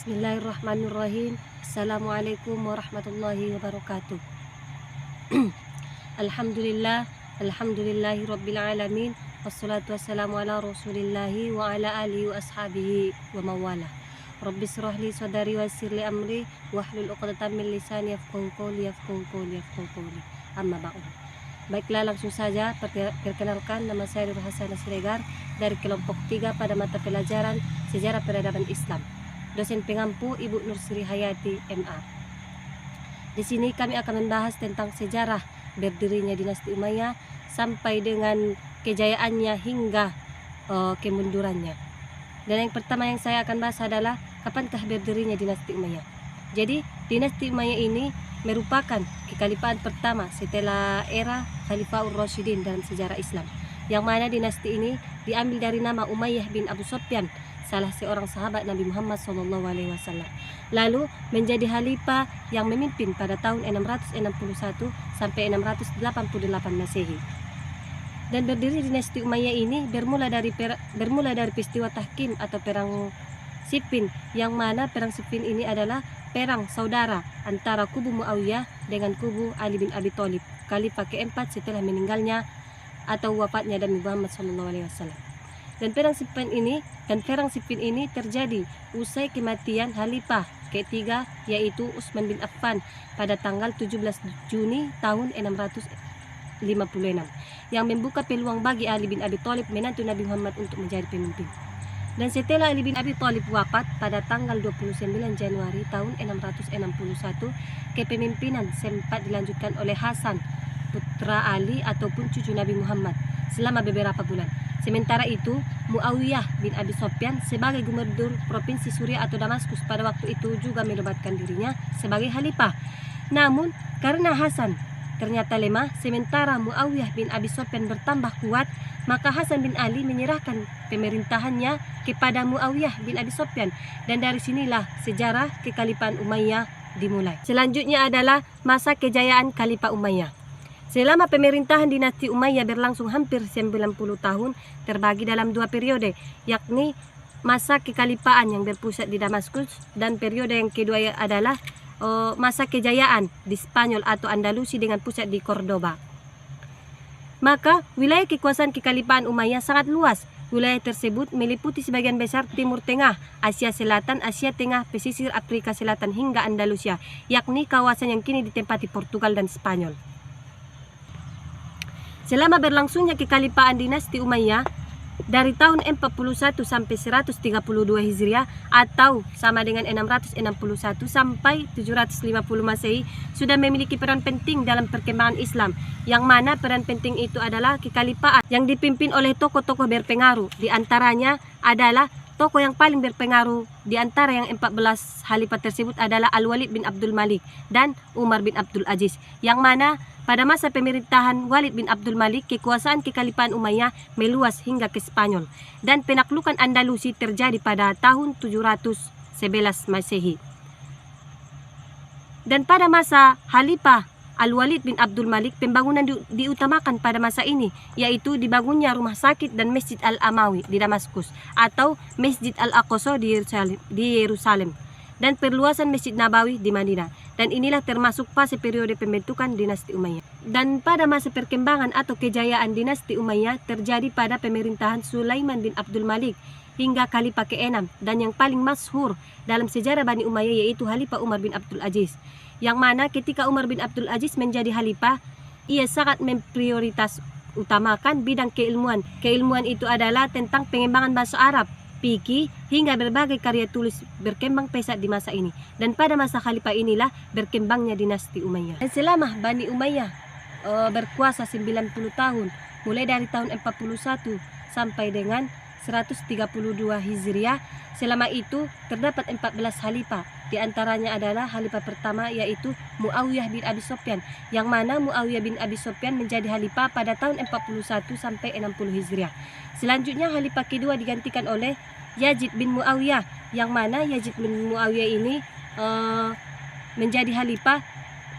Bismillahirrahmanirrahim. Assalamualaikum warahmatullahi wabarakatuh. Alhamdulillah, alhamdulillahi rabbil alamin. Wassalatu wassalamu ala rasulillahi wa ala alihi wa ashabihi wa mawala. Rabbi syrah li sadari wa yassir li amri wahlul 'uqdatam min lisani yafqahu qawli. Amma ba'd. Baiklah, langsung saja perkenalkan, nama saya Nur Hasanah Siregar dari kelompok 3 pada mata pelajaran Sejarah Peradaban Islam. Dosen pengampu Ibu Nur Sri Hayati MA. Di sini kami akan membahas tentang sejarah berdirinya dinasti Umayyah sampai dengan kejayaannya hingga kemundurannya. Dan yang pertama yang saya akan bahas adalah kapankah berdirinya dinasti Umayyah. Jadi dinasti Umayyah ini merupakan kekhalifahan pertama setelah era Khalifaur Rasyidin dalam sejarah Islam, yang mana dinasti ini diambil dari nama Umayyah bin Abu Sufyan, salah seorang sahabat Nabi Muhammad SAW. Lalu menjadi khalifah yang memimpin pada tahun 661 sampai 688 Masehi. Dan berdiri dinasti Umayyah ini bermula dari peristiwa Tahkim atau perang Siffin, yang mana perang Siffin ini adalah perang saudara antara kubu Muawiyah dengan kubu Ali bin Abi Thalib, khalifah keempat setelah meninggalnya atau wafatnya Nabi Muhammad SAW. Dan perang Siffin ini terjadi usai kematian khalifah ketiga, yaitu Utsman bin Affan pada tanggal 17 Juni tahun 656, yang membuka peluang bagi Ali bin Abi Thalib menantu Nabi Muhammad untuk menjadi pemimpin. Dan setelah Ali bin Abi Thalib wafat pada tanggal 29 Januari tahun 661, kepemimpinan sempat dilanjutkan oleh Hasan, putra Ali ataupun cucu Nabi Muhammad, selama beberapa bulan. Sementara itu, Muawiyah bin Abi Sufyan sebagai gubernur provinsi Suriah atau Damaskus pada waktu itu juga menobatkan dirinya sebagai khalifah. Namun, karena Hasan ternyata lemah, sementara Muawiyah bin Abi Sufyan bertambah kuat, maka Hasan bin Ali menyerahkan pemerintahannya kepada Muawiyah bin Abi Sufyan, dan dari sinilah sejarah kekhalifahan Umayyah dimulai. Selanjutnya adalah masa kejayaan Khalifah Umayyah. Selama pemerintahan dinasti Umayyah berlangsung hampir 90 tahun, terbagi dalam dua periode, yakni masa kekhalifahan yang berpusat di Damaskus, dan periode yang kedua adalah masa kejayaan di Spanyol atau Andalusi dengan pusat di Cordoba. Maka wilayah kekuasaan kekhalifahan Umayyah sangat luas. Wilayah tersebut meliputi sebagian besar Timur Tengah, Asia Selatan, Asia Tengah, pesisir Afrika Selatan hingga Andalusia, yakni kawasan yang kini ditempati Portugal dan Spanyol. Selama berlangsungnya kekhalifahan dinasti Umayyah dari tahun 41 sampai 132 Hijriah atau sama dengan 661 sampai 750 Masehi, sudah memiliki peran penting dalam perkembangan Islam, yang mana peran penting itu adalah kekhalifahan yang dipimpin oleh tokoh-tokoh berpengaruh. Di antaranya adalah tokoh yang paling berpengaruh di antara yang 14 khalifah tersebut adalah Al-Walid bin Abdul Malik dan Umar bin Abdul Aziz, yang mana pada masa pemerintahan Walid bin Abdul Malik, kekuasaan kekhalifahan Umayyah meluas hingga ke Spanyol, dan penaklukan Andalusi terjadi pada tahun 711 Masehi. Dan pada masa Khalifah Al-Walid bin Abdul Malik, pembangunan diutamakan pada masa ini, yaitu dibangunnya rumah sakit dan Masjid Al-Amawi di Damaskus atau Masjid Al-Aqsa di Yerusalem, dan perluasan Masjid Nabawi di Madinah. Dan inilah termasuk fase periode pembentukan dinasti Umayyah. Dan pada masa perkembangan atau kejayaan dinasti Umayyah terjadi pada pemerintahan Sulaiman bin Abdul Malik hingga khalifah ke-6, dan yang paling masyhur dalam sejarah Bani Umayyah yaitu Khalifah Umar bin Abdul Aziz, yang mana ketika Umar bin Abdul Aziz menjadi khalifah, ia sangat memprioritas utamakan bidang keilmuan. Keilmuan itu adalah tentang pengembangan bahasa Arab, fikih, hingga berbagai karya tulis berkembang pesat di masa ini. Dan pada masa khalifah inilah berkembangnya dinasti Umayyah. Dan selama Bani Umayyah berkuasa 90 tahun, mulai dari tahun 41 sampai dengan 132 Hijriah, selama itu terdapat 14 khalifah. Di antaranya adalah khalifah pertama yaitu Muawiyah bin Abi Sufyan, yang mana Muawiyah bin Abi Sufyan menjadi khalifah pada tahun 41 sampai 60 Hijriah. Selanjutnya khalifah kedua digantikan oleh Yazid bin Muawiyah, yang mana Yazid bin Muawiyah ini menjadi khalifah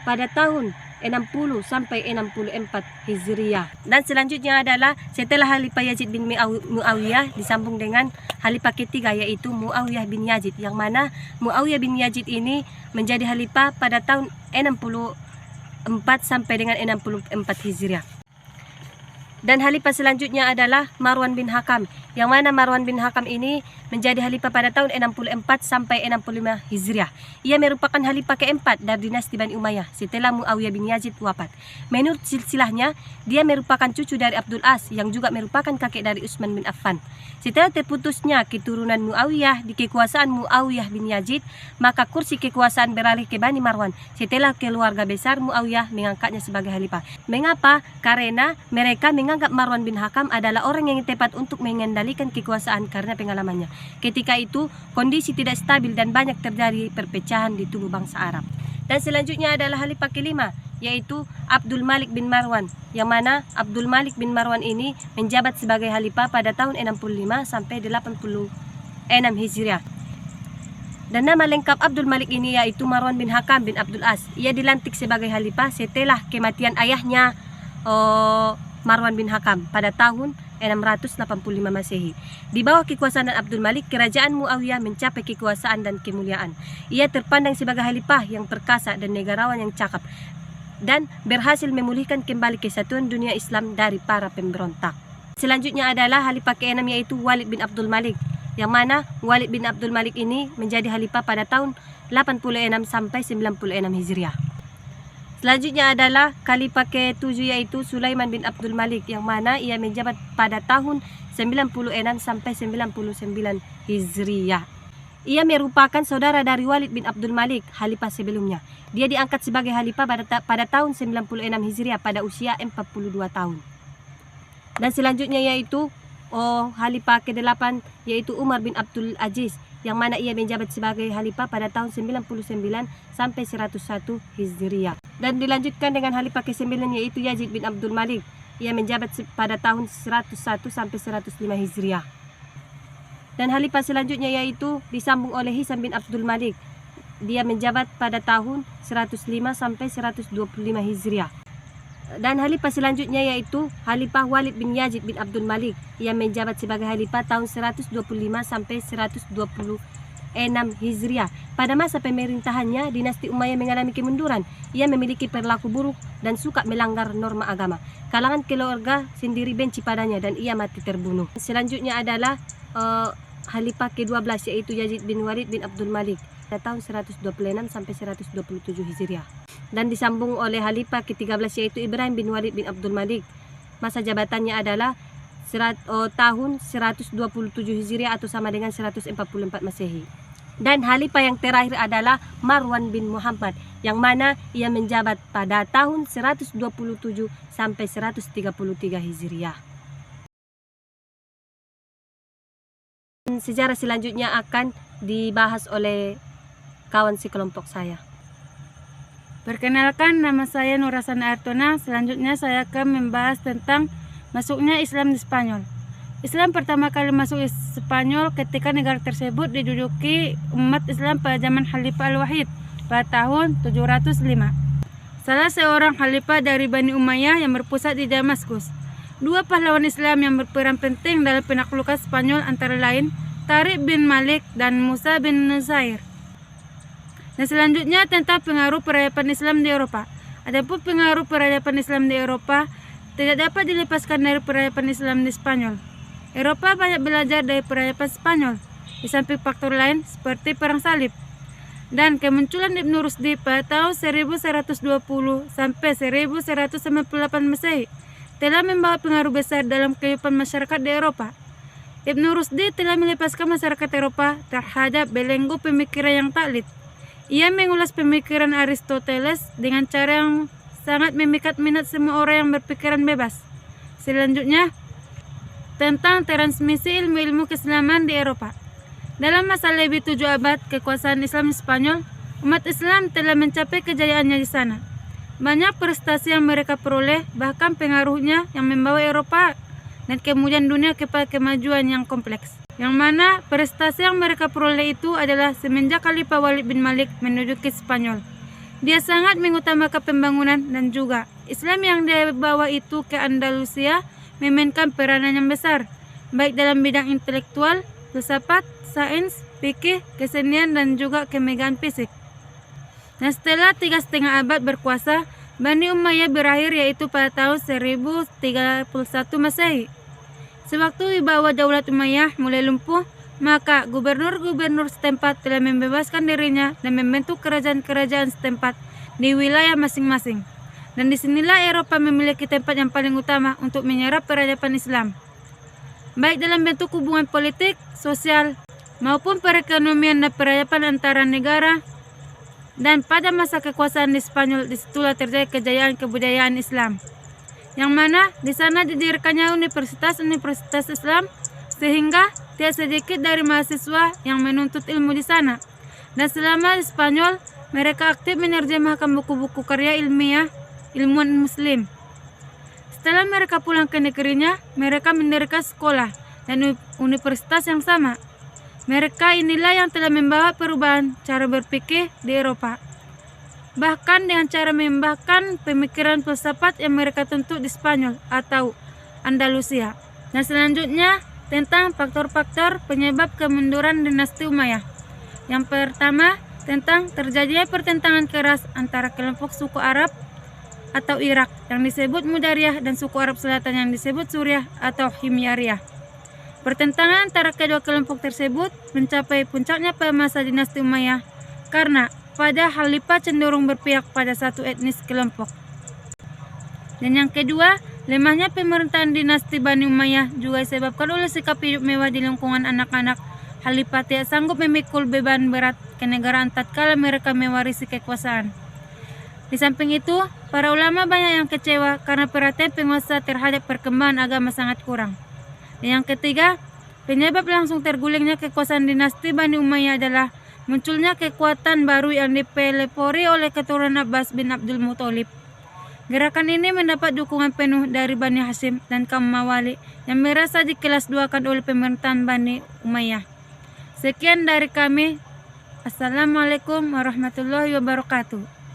pada tahun 60 sampai 64 Hijriah. Dan selanjutnya adalah setelah Khalifah Yazid bin Muawiyah disambung dengan Khalifah ketiga yaitu Muawiyah bin Yazid, yang mana Muawiyah bin Yazid ini menjadi Khalifah pada tahun 64 sampai dengan 64 Hijriah. Dan Khalifah selanjutnya adalah Marwan bin Hakam, yang mana Marwan bin Hakam ini menjadi Khalifah pada tahun 64 sampai 65 Hijriah. Ia merupakan Khalifah keempat dari dinasti Bani Umayyah setelah Muawiyah bin Yazid wafat. Menurut silsilahnya, dia merupakan cucu dari Abdul As yang juga merupakan kakek dari Utsman bin Affan. Setelah terputusnya keturunan Muawiyah di kekuasaan Muawiyah bin Yazid, maka kursi kekuasaan beralih ke Bani Marwan setelah keluarga besar Muawiyah mengangkatnya sebagai Khalifah. Mengapa? Karena mereka menganggap Marwan bin Hakam adalah orang yang tepat untuk mengendalikan kekuasaan karena pengalamannya. Ketika itu, kondisi tidak stabil dan banyak terjadi perpecahan di tubuh bangsa Arab. Dan selanjutnya adalah Khalifah kelima, yaitu Abdul Malik bin Marwan, yang mana Abdul Malik bin Marwan ini menjabat sebagai Khalifah pada tahun 65 sampai 86 Hijriah. Dan nama lengkap Abdul Malik ini yaitu Marwan bin Hakam bin Abdul As. Ia dilantik sebagai Khalifah setelah kematian ayahnya Marwan bin Hakam pada tahun 685 Masehi. Di bawah kekuasaan Abdul Malik, kerajaan Muawiyah mencapai kekuasaan dan kemuliaan. Ia terpandang sebagai khalifah yang perkasa dan negarawan yang cakap, dan berhasil memulihkan kembali kesatuan dunia Islam dari para pemberontak. Selanjutnya adalah Khalifah ke-6 yaitu Walid bin Abdul Malik, yang mana Walid bin Abdul Malik ini menjadi khalifah pada tahun 86 sampai 96 Hijriah. Selanjutnya adalah Khalifah ke-7 yaitu Sulaiman bin Abdul Malik, yang mana ia menjabat pada tahun 96 sampai 99 Hijriah. Ia merupakan saudara dari Walid bin Abdul Malik, khalifah sebelumnya. Dia diangkat sebagai khalifah pada tahun 96 Hijriah pada usia 42 tahun. Dan selanjutnya yaitu khalifah ke-8 yaitu Umar bin Abdul Aziz, yang mana ia menjabat sebagai khalifah pada tahun 99 sampai 101 Hijriah. Dan dilanjutkan dengan khalifah ke-9 yaitu Yazid bin Abdul Malik. Ia menjabat pada tahun 101 sampai 105 Hijriah. Dan khalifah selanjutnya yaitu disambung oleh Hisam bin Abdul Malik. Dia menjabat pada tahun 105 sampai 125 Hijriah. Dan khalifah selanjutnya yaitu Khalifah Walid bin Yazid bin Abdul Malik. Ia menjabat sebagai khalifah tahun 125 sampai 126 Hijriah. Pada masa pemerintahannya, dinasti Umayyah mengalami kemunduran. Ia memiliki perilaku buruk dan suka melanggar norma agama. Kalangan keluarga sendiri benci padanya dan ia mati terbunuh. Selanjutnya adalah khalifah ke-12 yaitu Yazid bin Walid bin Abdul Malik pada tahun 126 sampai 127 Hijriah. Dan disambung oleh khalifah ke-13 yaitu Ibrahim bin Walid bin Abdul Malik. Masa jabatannya adalah tahun 127 Hijriah atau sama dengan 144 Masehi. Dan khalifah yang terakhir adalah Marwan bin Muhammad, yang mana ia menjabat pada tahun 127 sampai 133 Hijriah. Sejarah selanjutnya akan dibahas oleh kawan sekelompok saya. Perkenalkan, nama saya Nurasana Artona. Selanjutnya saya akan membahas tentang masuknya Islam di Spanyol. Islam pertama kali masuk Spanyol ketika negara tersebut diduduki umat Islam pada zaman Khalifah Al-Wahid pada tahun 705. Salah seorang khalifah dari Bani Umayyah yang berpusat di Damaskus. Dua pahlawan Islam yang berperan penting dalam penaklukan Spanyol antara lain Tariq bin Malik dan Musa bin Nusair. Dan selanjutnya tentang pengaruh peradaban Islam di Eropa. Adapun pengaruh peradaban Islam di Eropa tidak dapat dilepaskan dari peradaban Islam di Spanyol. Eropa banyak belajar dari peradaban Spanyol, di samping faktor lain seperti Perang Salib. Dan kemunculan Ibn Rusdi pada tahun 1120 sampai 1198 Masehi telah membawa pengaruh besar dalam kehidupan masyarakat di Eropa. Ibn Rusdi telah melepaskan masyarakat Eropa terhadap belenggu pemikiran yang taklid. Ia mengulas pemikiran Aristoteles dengan cara yang sangat memikat minat semua orang yang berpikiran bebas. Selanjutnya, tentang transmisi ilmu-ilmu keislaman di Eropa. Dalam masa lebih 7 abad kekuasaan Islam di Spanyol, umat Islam telah mencapai kejayaannya di sana. Banyak prestasi yang mereka peroleh, bahkan pengaruhnya yang membawa Eropa dan kemudian dunia kepada kemajuan yang kompleks. Yang mana prestasi yang mereka peroleh itu adalah semenjak Khalifah Walid bin Malik menduduki Spanyol. Dia sangat mengutamakan pembangunan dan juga Islam yang dia bawa itu ke Andalusia memainkan peranan yang besar, baik dalam bidang intelektual, filsafat, sains, fikih, kesenian, dan juga kemegahan fisik. Nah, setelah 3,5 abad berkuasa, Bani Umayyah berakhir yaitu pada tahun 1031 Masehi. Sewaktu wibawa Daulat Umayyah mulai lumpuh, maka gubernur-gubernur setempat telah membebaskan dirinya dan membentuk kerajaan-kerajaan setempat di wilayah masing-masing. Dan disinilah Eropa memiliki tempat yang paling utama untuk menyerap peradaban Islam, baik dalam bentuk hubungan politik, sosial, maupun perekonomian dan peradaban antara negara. Dan pada masa kekuasaan di Spanyol, disitulah terjadi kejayaan kebudayaan Islam, yang mana di sana didirikannya universitas-universitas Islam, sehingga tidak sedikit dari mahasiswa yang menuntut ilmu di sana. Dan selama di Spanyol, mereka aktif menerjemahkan buku-buku karya ilmiah ilmuwan muslim. Setelah mereka pulang ke negerinya, mereka mendirikan sekolah dan universitas yang sama. Mereka inilah yang telah membawa perubahan cara berpikir di Eropa, bahkan dengan cara mengembangkan pemikiran filsafat yang mereka tuntut di Spanyol atau Andalusia. Dan selanjutnya tentang faktor-faktor penyebab kemunduran dinasti Umayyah. Yang pertama, tentang terjadinya pertentangan keras antara kelompok suku Arab atau Irak yang disebut Mudariyah dan suku Arab Selatan yang disebut Suriah atau Himyariyah. Pertentangan antara kedua kelompok tersebut mencapai puncaknya pada masa dinasti Umayyah karena pada khalifah cenderung berpihak pada satu etnis kelompok. Dan yang kedua, lemahnya pemerintahan dinasti Bani Umayyah juga disebabkan oleh sikap hidup mewah di lingkungan anak-anak khalifah tidak sanggup memikul beban berat kenegaraan tatkala mereka mewarisi kekuasaan. Di samping itu, para ulama banyak yang kecewa karena perhatian penguasa terhadap perkembangan agama sangat kurang. Dan yang ketiga, penyebab langsung tergulingnya kekuasaan dinasti Bani Umayyah adalah munculnya kekuatan baru yang dipelopori oleh keturunan Abbas bin Abdul Muthalib. Gerakan ini mendapat dukungan penuh dari Bani Hashim dan kaum Mawali yang merasa dikelas duakan oleh pemerintahan Bani Umayyah. Sekian dari kami. Assalamualaikum warahmatullahi wabarakatuh.